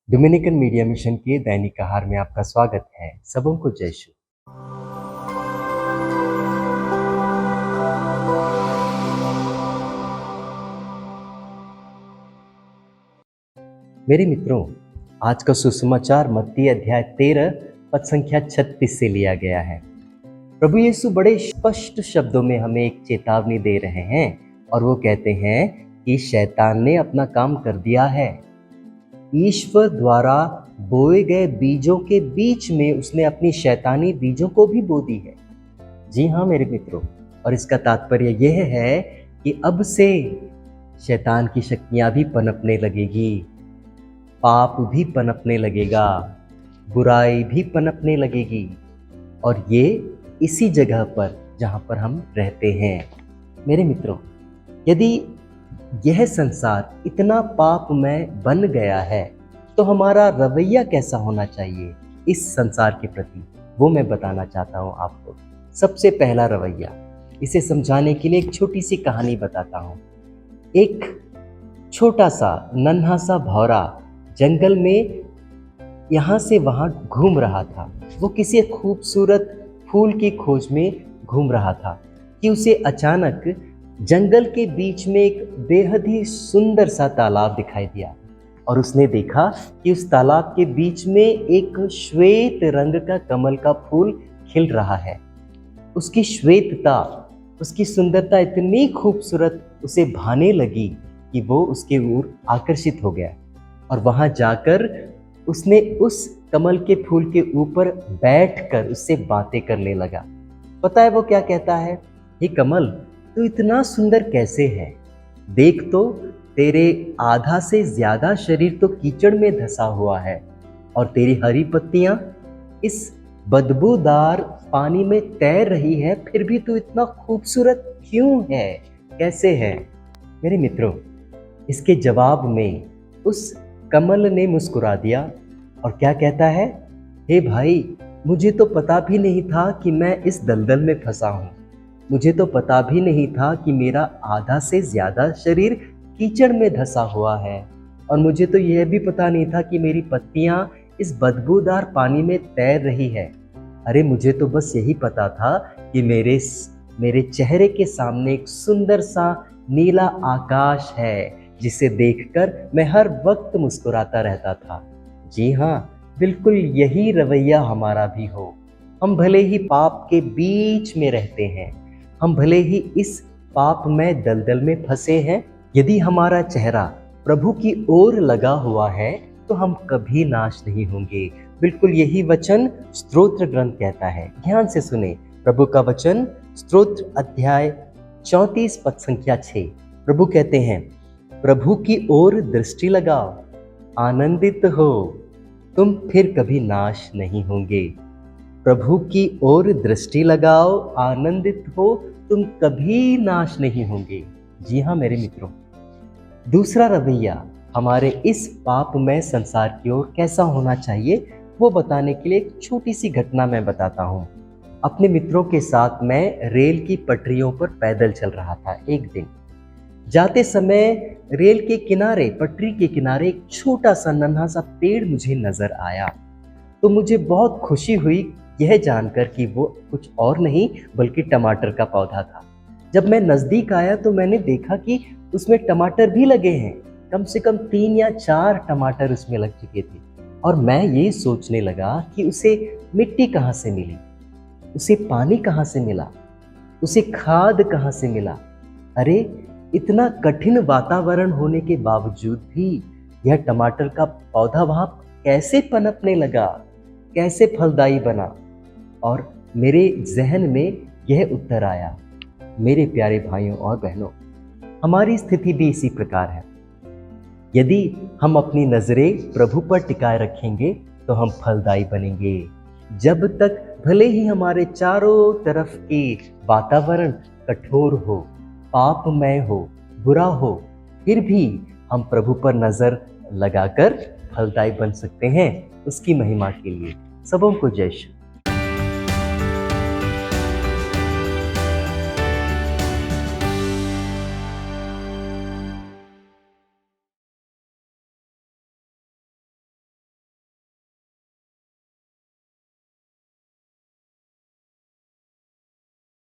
Dominican media mission के दैनिक आहार में आपका स्वागत है। सबों को जय श्री। मेरे मित्रों, आज का सुसमाचार मत्ती अध्याय 13 पद संख्या 36 से लिया गया है। प्रभु यीशु बड़े स्पष्ट शब्दों में हमें एक चेतावनी दे रहे हैं और वो कहते हैं कि शैतान ने अपना काम कर दिया है। ईश्वर द्वारा बोए गए बीजों के बीच में उसने अपनी शैतानी बीजों को भी बो दी है। जी हाँ मेरे मित्रों, और इसका तात्पर्य यह है कि अब से शैतान की शक्तियां भी पनपने लगेगी, पाप भी पनपने लगेगा, बुराई भी पनपने लगेगी, और ये इसी जगह पर जहाँ पर हम रहते हैं। मेरे मित्रों, यदि यह संसार इतना पापमय बन गया है तो हमारा रवैया कैसा होना चाहिए इस संसार के प्रति, वो मैं बताना चाहता हूँ आपको। सबसे पहला रवैया, इसे समझाने के लिए एक छोटी सी कहानी बताता हूँ। एक छोटा सा नन्हा सा भौरा जंगल में यहाँ से वहाँ घूम रहा था। वो किसी खूबसूरत फूल की खोज में घूम रहा था कि उसे अचानक जंगल के बीच में एक बेहद ही सुंदर सा तालाब दिखाई दिया और उसने देखा कि उस तालाब के बीच में एक श्वेत रंग का कमल का फूल खिल रहा है। उसकी श्वेतता, उसकी सुंदरता इतनी खूबसूरत उसे भाने लगी कि वो उसके ओर आकर्षित हो गया और वहां जाकर उसने उस कमल के फूल के ऊपर बैठकर उससे बातें करने लगा। पता है वो क्या कहता है? हे कमल, तू इतना सुंदर कैसे है? देख तो, तेरे आधा से ज्यादा शरीर तो कीचड़ में धंसा हुआ है और तेरी हरी पत्तियां इस बदबूदार पानी में तैर रही है, फिर भी तू इतना खूबसूरत क्यों है? कैसे है? मेरे मित्रों, इसके जवाब में उस कमल ने मुस्कुरा दिया और क्या कहता है? हे भाई, मुझे तो पता भी नहीं था कि मैं इस दलदल में फंसा हूँ। मुझे तो पता भी नहीं था कि मेरा आधा से ज्यादा शरीर कीचड़ में धंसा हुआ है, और मुझे तो यह भी पता नहीं था कि मेरी पत्तियां इस बदबूदार पानी में तैर रही है। अरे मुझे तो बस यही पता था कि मेरे चेहरे के सामने एक सुंदर सा नीला आकाश है जिसे देखकर मैं हर वक्त मुस्कुराता रहता था। जी हाँ, बिल्कुल यही रवैया हमारा भी हो। हम भले ही पाप के बीच में रहते हैं, हम भले ही इस पाप में दलदल में फंसे हैं, यदि हमारा चेहरा प्रभु की ओर लगा हुआ है तो हम कभी नाश नहीं होंगे। बिल्कुल यही वचन स्तोत्र ग्रंथ कहता है। ध्यान से सुने प्रभु का वचन, स्तोत्र अध्याय 34 पद संख्या 6। प्रभु कहते हैं, प्रभु की ओर दृष्टि लगाओ, आनंदित हो, तुम फिर कभी नाश नहीं होंगे। प्रभु की ओर दृष्टि लगाओ, आनंदित हो, तुम कभी नाश नहीं होंगे। जी हाँ मेरे मित्रों, दूसरा रवैया हमारे इस पापमय संसार की ओर कैसा होना चाहिए वो बताने के लिए एक छोटी सी घटना मैं बताता हूँ। अपने मित्रों के साथ मैं रेल की पटरियों पर पैदल चल रहा था। एक दिन जाते समय रेल के किनारे, पटरी के किनारे एक छोटा सा नन्हा सा पेड़ मुझे नजर आया। तो मुझे बहुत खुशी हुई यह जानकर कि वो कुछ और नहीं बल्कि टमाटर का पौधा था। जब मैं नजदीक आया तो मैंने देखा कि उसमें टमाटर भी लगे हैं। कम से कम 3 या 4 टमाटर उसमें लग चुके थे और मैं ये सोचने लगा कि उसे मिट्टी कहाँ से मिली, उसे पानी कहाँ से मिला, उसे खाद कहाँ से मिला। अरे इतना कठिन वातावरण होने के बावजूद भी यह टमाटर का पौधा वहां कैसे पनपने लगा, कैसे फलदायी बना? और मेरे जहन में यह उत्तर आया, मेरे प्यारे भाइयों और बहनों, हमारी स्थिति भी इसी प्रकार है। यदि हम अपनी नजरें प्रभु पर टिकाए रखेंगे तो हम फलदायी बनेंगे। जब तक भले ही हमारे चारों तरफ के वातावरण कठोर हो, पापमय हो, बुरा हो, फिर भी हम प्रभु पर नजर लगाकर फलदायी बन सकते हैं उसकी महिमा के लिए। सबों को जय श्री।